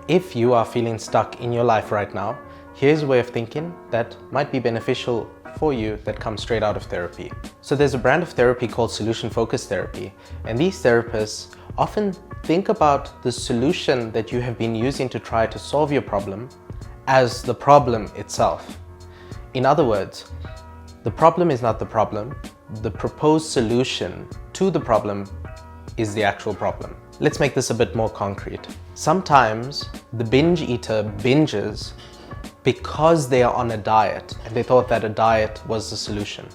If you are feeling stuck in your life right now, here's a way of thinking that might be beneficial for you that comes straight out of therapy. So there's a brand of therapy called solution-focused therapy, and these therapists often think about the solution that you have been using to try to solve your problem as the problem itself. In other words, the problem is not the problem. The proposed solution to the problem is the actual problem. Let's make this a bit more concrete. Sometimes the binge eater binges because they are on a diet and they thought that a diet was the solution.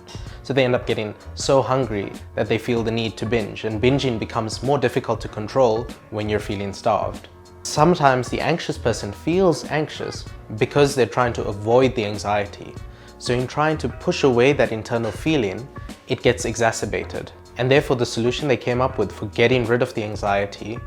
So they end up getting so hungry that they feel the need to binge, and binging becomes more difficult to control when you're feeling starved. Sometimes the anxious person feels anxious because they're trying to avoid the anxiety. So in trying to push away that internal feeling, it gets exacerbated. And therefore the solution they came up with for getting rid of the anxiety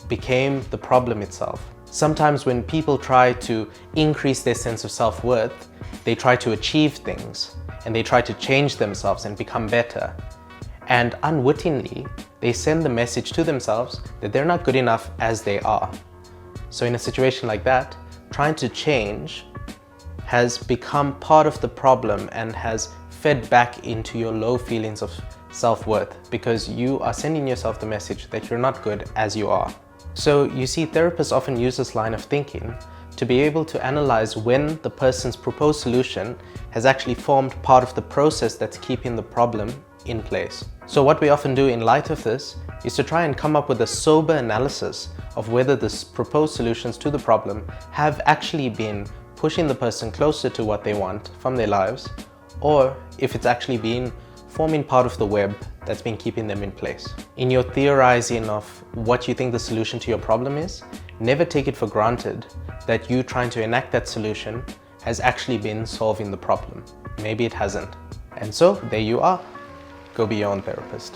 became the problem itself. Sometimes when people try to increase their sense of self-worth, they try to achieve things and they try to change themselves and become better. And unwittingly, they send the message to themselves that they're not good enough as they are. So in a situation like that, trying to change has become part of the problem and has fed back into your low feelings of self-worth because you are sending yourself the message that you're not good as you are. So you see, therapists often use this line of thinking to be able to analyze when the person's proposed solution has actually formed part of the process that's keeping the problem in place. So what we often do in light of this is to try and come up with a sober analysis of whether the proposed solutions to the problem have actually been pushing the person closer to what they want from their lives, or if it's actually been forming part of the web that's been keeping them in place. In your theorizing of what you think the solution to your problem is, never take it for granted that you trying to enact that solution has actually been solving the problem. Maybe it hasn't. And so there you are. Go be your own therapist.